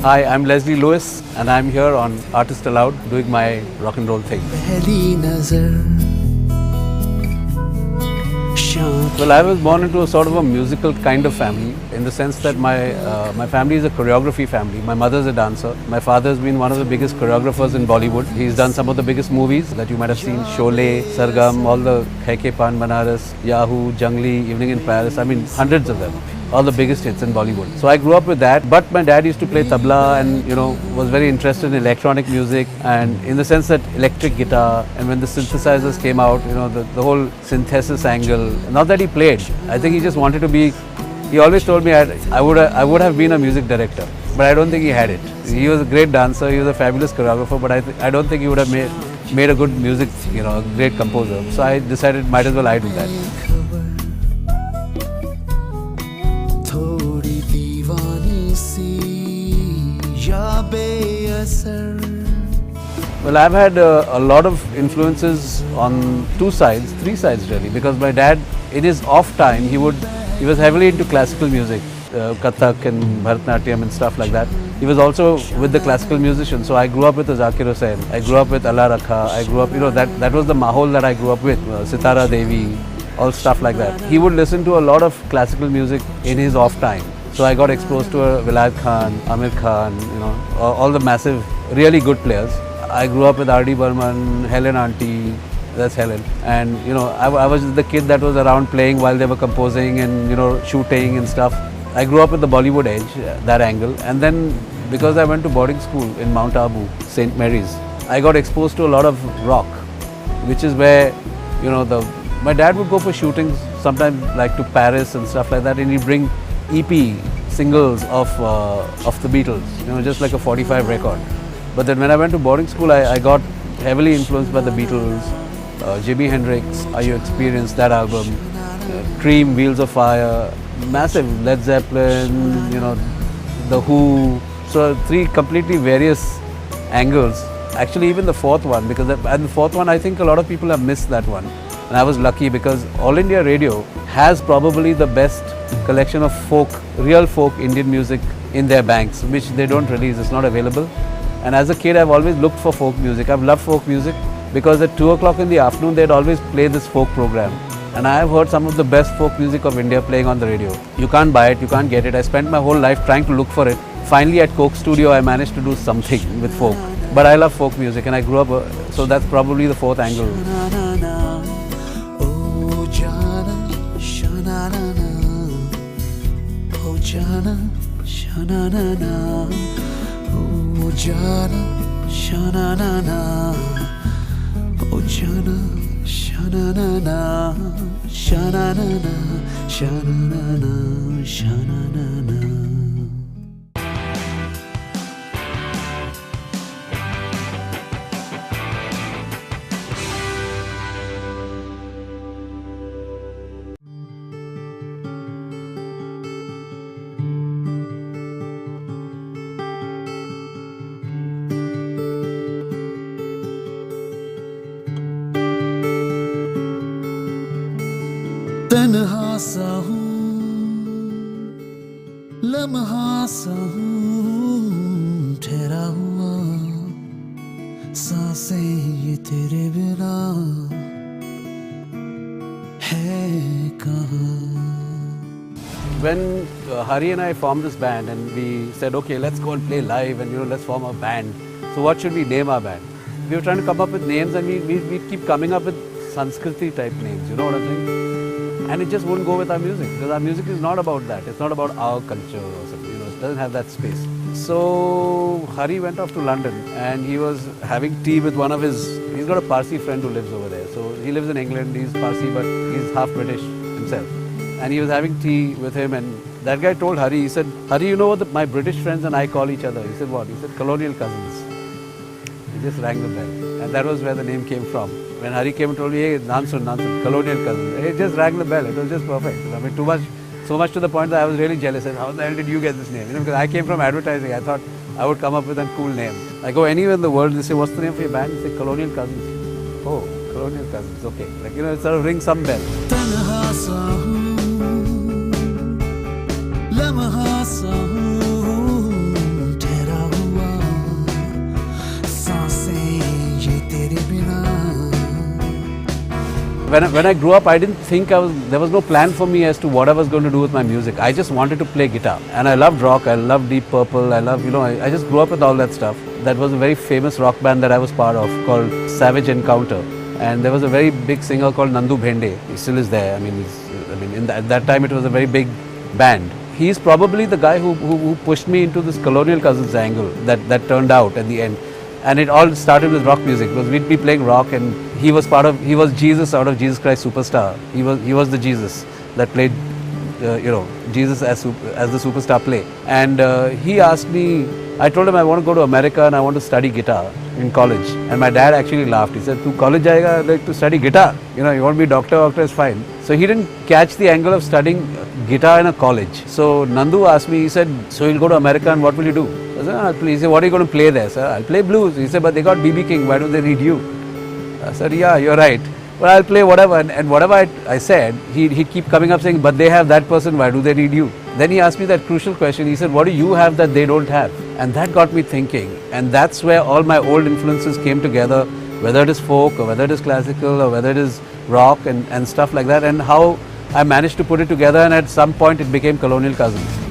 Hi, I'm Leslie Lewis and I'm here on Artist Aloud doing my rock and roll thing. Well, I was born into a sort of a musical kind of family in the sense that my family is a choreography family. My mother's a dancer. My father's been one of the biggest choreographers in Bollywood. He's done some of the biggest movies that you might have seen: Sholay, Sargam, all the Hai Ke Paan Banaras, Yahoo, Jungli, Evening in Paris. I mean, hundreds of them. All the biggest hits in Bollywood. So I grew up with that, but my dad used to play tabla and, was very interested in electronic music and in the sense that electric guitar, and when the synthesizers came out, the whole synthesis angle. Not that he played, I think he just wanted to be, he always told me I would have been a music director, but I don't think he had it. He was a great dancer, he was a fabulous choreographer, but I don't think he would have made a good music, a great composer. So I decided might as well I do that. Well, I've had a lot of influences on three sides really, because my dad, in his off time, he was heavily into classical music, Kathak and Bharatanatyam and stuff like that. He was also with the classical musicians, so I grew up with Zakir Hussain, I grew up with Allah Rakha, I grew up, that was the mahol that I grew up with, Sitara Devi, all stuff like that. He would listen to a lot of classical music in his off time. So I got exposed to Vilayat Khan, Amir Khan, all the massive, really good players. I grew up with R.D. Burman, Helen Auntie, that's Helen. And, I was the kid that was around playing while they were composing and, shooting and stuff. I grew up with the Bollywood edge, that angle. And then, because I went to boarding school in Mount Abu, St. Mary's, I got exposed to a lot of rock, which is where, my dad would go for shootings, sometimes like to Paris and stuff like that, and he'd bring EP singles of the Beatles, just like a 45 record. But then when I went to boarding school, I got heavily influenced by the Beatles, Jimi Hendrix, Are You Experienced, that album, Cream, Wheels of Fire, massive, Led Zeppelin, The Who. So three completely various angles. Actually, even the fourth one, because the fourth one, I think a lot of people have missed that one. And I was lucky because All India Radio has probably the best collection of real folk Indian music in their banks, which they don't release, it's not available. And as a kid, I've always looked for folk music. I've loved folk music because at 2 o'clock in the afternoon, they'd always play this folk program. And I have heard some of the best folk music of India playing on the radio. You can't buy it, you can't get it. I spent my whole life trying to look for it. Finally at Coke Studio, I managed to do something with folk. But I love folk music and I grew up, so that's probably the fourth angle. Jana, shana na na, oh Jana, shana na na, oh Jana, shana na na, shana na na, shana na na, shana na na. तन्हा सा हूँ, लम्हा सा हूँ, ठहरा हुआ, सांसें ये तेरे बिना है कहाँ. When Hari and I formed this band and we said, okay, let's go and play live and let's form a band. So what should we name our band? We were trying to come up with names and we keep coming up with Sanskriti type names, you know what I'm saying? And it just wouldn't go with our music, because our music is not about that. It's not about our culture or something, it doesn't have that space. So Hari went off to London and he was having tea with he's got a Parsi friend who lives over there. So he lives in England, he's Parsi but he's half British himself. And he was having tea with him and that guy told Hari, he said, Hari, you know what my British friends and I call each other? He said, what? He said, colonial cousins. He just rang the bell. And that was where the name came from. When Hari came and told me, hey, Nansun, colonial cousins. It just rang the bell. It was just perfect. I mean, so much to the point that I was really jealous. And how the hell did you get this name? Because I came from advertising. I thought I would come up with a cool name. I go anywhere in the world, they say, what's the name for your band? They say, Colonial Cousins. Oh, Colonial Cousins, okay. It sort of rings some bell. लम्हा सा हूँ ठहरा when I grew up, I didn't think there was no plan for me as to what I was going to do with my music. I just wanted to play guitar. And I loved rock, I loved Deep Purple, I just grew up with all that stuff. That was a very famous rock band that I was part of called Savage Encounter. And there was a very big singer called Nandu Bhende. He still is there. At that time it was a very big band. He's probably the guy who pushed me into this Colonial Cousins angle that turned out at the end. And it all started with rock music because we'd be playing rock, and he was Jesus out of Jesus Christ Superstar. He was the Jesus that played, Jesus as the superstar play. And he asked me, I told him I want to go to America and I want to study guitar in college. And my dad actually laughed. He said, "Tu college jayega like to study guitar? You want to be doctor is fine." So he didn't catch the angle of studying guitar in a college. So Nandu asked me, he said, "So you'll go to America and what will you do?" I said, "I'll play." He said, "What are you going to play there?" Sir, "I'll play blues." He said, "But they got B.B. King, why don't they need you?" I said, "Yeah, you're right. But I'll play whatever." And whatever I said, he'd keep coming up saying, "But they have that person, why do they need you?" Then he asked me that crucial question. He said, "What do you have that they don't have?" And that got me thinking. And that's where all my old influences came together, whether it is folk or whether it is classical or whether it is rock and stuff like that, and how I managed to put it together, and at some point it became Colonial Cousins.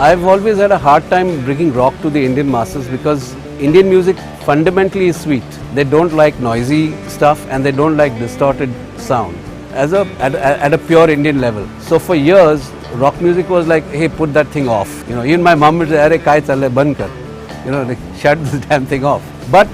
I've always had a hard time bringing rock to the Indian masses because Indian music fundamentally is sweet. They don't like noisy stuff and they don't like distorted sound at a pure Indian level. So for years, rock music was like, "Hey, put that thing off." Even my mom would say, "Arey kai chale, ban kar." Like, shut this damn thing off. But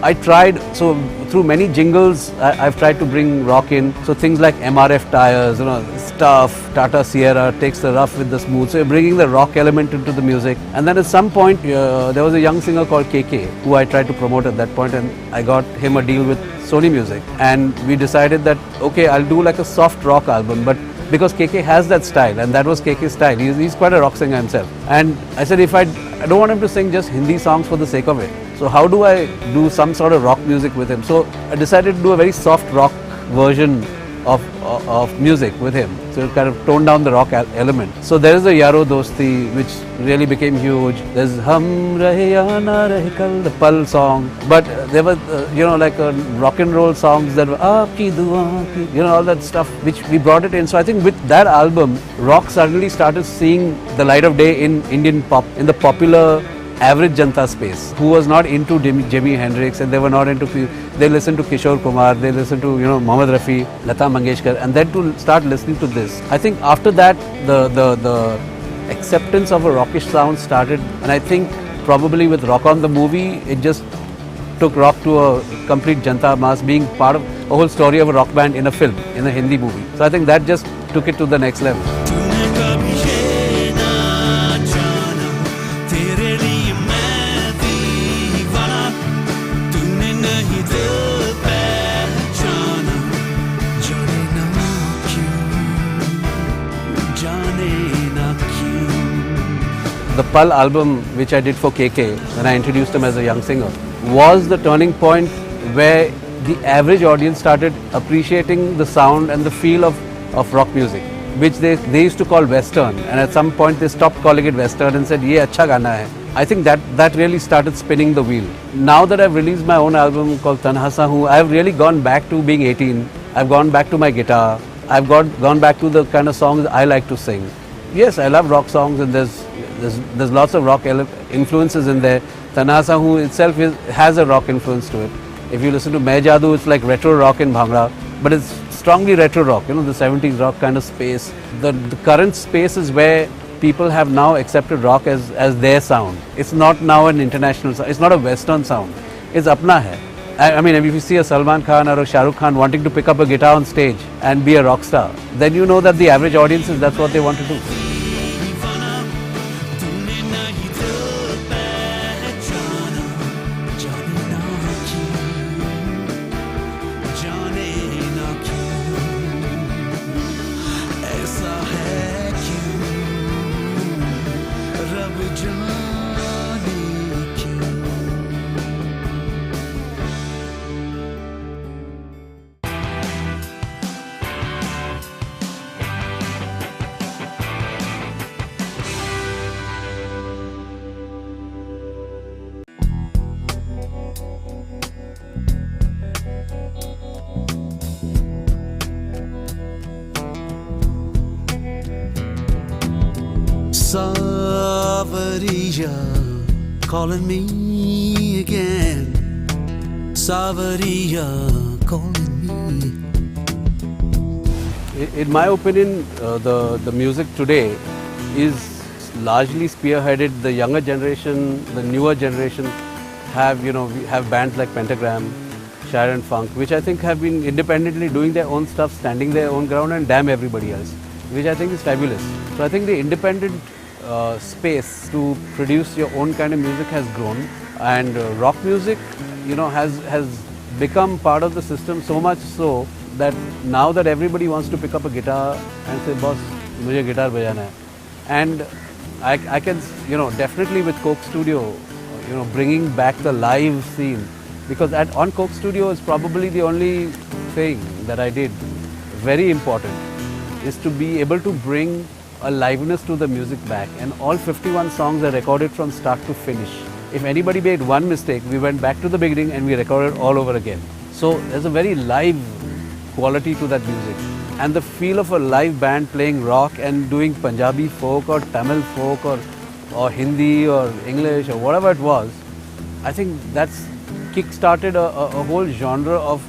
I tried, so through many jingles, I've tried to bring rock in. So things like MRF tires, stuff, Tata Sierra takes the rough with the smooth. So you're bringing the rock element into the music. And then at some point, there was a young singer called KK, who I tried to promote at that point, and I got him a deal with Sony Music. And we decided that, okay, I'll do like a soft rock album, but because KK has that style, and that was KK's style. He's quite a rock singer himself. And I said, I don't want him to sing just Hindi songs for the sake of it. So how do I do some sort of rock music with him? So I decided to do a very soft rock version of music with him. So it kind of toned down the rock element. So there is a Yaro Dosti, which really became huge. There's Hum Rahe Ya Na Rahe Kal, the Pal song. But there were, like rock and roll songs that were Aapki Dua Ki, all that stuff, which we brought it in. So I think with that album, rock suddenly started seeing the light of day in Indian pop, in the popular average Janta space, who was not into Jimi Hendrix, and they were not into, they listened to Kishore Kumar, they listened to, Mohammed Rafi, Lata Mangeshkar, and then to start listening to this. I think after that, the acceptance of a rockish sound started, and I think probably with Rock On the movie, it just took rock to a complete Janta mass, being part of a whole story of a rock band in a film, in a Hindi movie. So I think that just took it to the next level. The Pal album, which I did for KK when I introduced him as a young singer, was the turning point where the average audience started appreciating the sound and the feel of rock music, which they used to call Western, and at some point they stopped calling it Western and said, "Ye acha gana hai." I think that really started spinning the wheel. Now that I've released my own album called Tanha Sa Hoon, I've really gone back to being 18. I've gone back to my guitar. I've gone back to the kind of songs I like to sing. Yes, I love rock songs, and there's lots of rock influences in there. Tanha Sa Hoon itself has a rock influence to it. If you listen to Main Jadoo, it's like retro rock in Bhangra, but it's strongly retro rock, the 70s rock kind of space. The current space is where people have now accepted rock as their sound. It's not now an international sound. It's not a Western sound. It's apna hai. I mean, if you see a Salman Khan or a Shah Rukh Khan wanting to pick up a guitar on stage and be a rock star, then you know that the average audience that's what they want to do. Savariya calling me again. Savariya calling me. In my opinion, the music today is largely spearheaded. The younger generation, the newer generation have, we have bands like Pentagram, Sharon Funk, which I think have been independently doing their own stuff, standing their own ground and damn everybody else, which I think is fabulous. So I think the independent space to produce your own kind of music has grown, and rock music, has become part of the system, so much so that now that everybody wants to pick up a guitar and say, boss, mujhe guitar bajana hai. And I can, definitely with Coke Studio, bringing back the live scene, because on Coke Studio is probably the only thing that I did, very important, is to be able to bring a liveness to the music back. And all 51 songs are recorded from start to finish. If anybody made one mistake, we went back to the beginning and we recorded all over again. So there's a very live quality to that music. And the feel of a live band playing rock and doing Punjabi folk or Tamil folk or Hindi or English or whatever it was, I think that's kick-started a whole genre of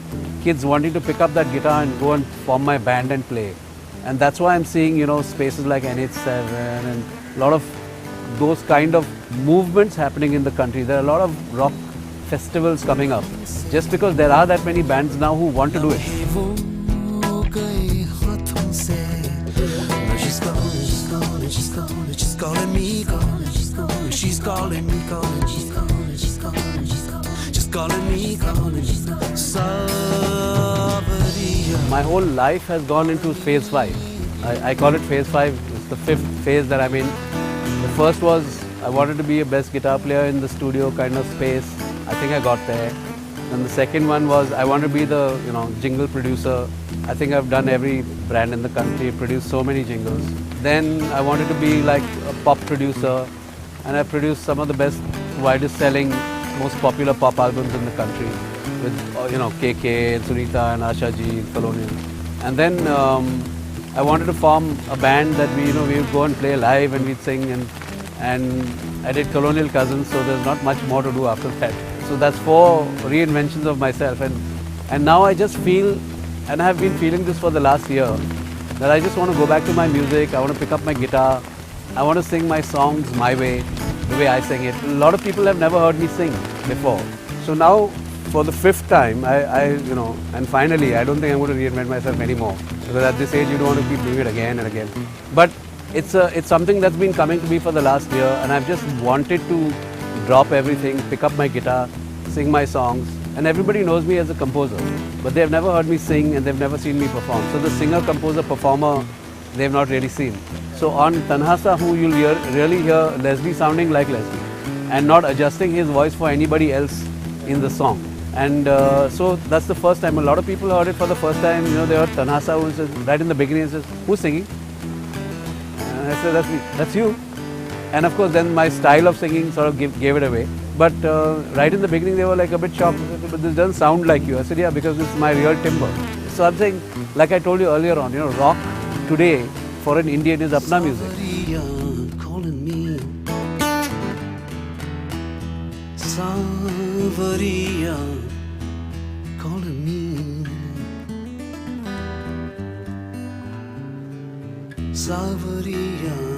kids wanting to pick up that guitar and go and form my band and play. And that's why I'm seeing, spaces like NH7 and a lot of those kind of movements happening in the country. There are a lot of rock festivals coming up, just because there are that many bands now who want to do it. My whole life has gone into phase 5. I call it phase 5. It's the 5th phase that I'm in. The first was I wanted to be a best guitar player in the studio kind of space. I think I got there. And the second one was I want to be the jingle producer. I think I've done every brand in the country, produced so many jingles. Then I wanted to be like a pop producer, and I produced some of the best, widest selling, most popular pop albums in the country with KK and Sunita and Asha Ji, Colonial. And then I wanted to form a band that we would go and play live and we'd sing, and I did Colonial Cousins, so there's not much more to do after that. So that's 4 reinventions of myself, and now I just feel, and I have been feeling this for the last year, that I just want to go back to my music. I want to pick up my guitar. I want to sing my songs my way, the way I sing it. A lot of people have never heard me sing before. So now, for the 5th time, and finally, I don't think I'm going to reinvent myself anymore, because at this age, you don't want to keep doing it again and again. But it's something that's been coming to me for the last year, and I've just wanted to drop everything, pick up my guitar, sing my songs. And everybody knows me as a composer, but they've never heard me sing and they've never seen me perform. So the singer, composer, performer, they've not really seen. So on Tanhasa Hu, you'll really hear Leslie sounding like Leslie and not adjusting his voice for anybody else in the song. And so that's the first time. A lot of people heard it for the first time. They heard Tanhasa Hu, says, right in the beginning, says, who's singing? And I said, that's me. That's you. And of course, then my style of singing sort of gave it away. But right in the beginning, they were like a bit shocked. But this doesn't sound like you. I said, yeah, because this is my real timbre. So I'm saying, like I told you earlier on, rock today for an Indian is apna music. Savariya calling me. Savariya.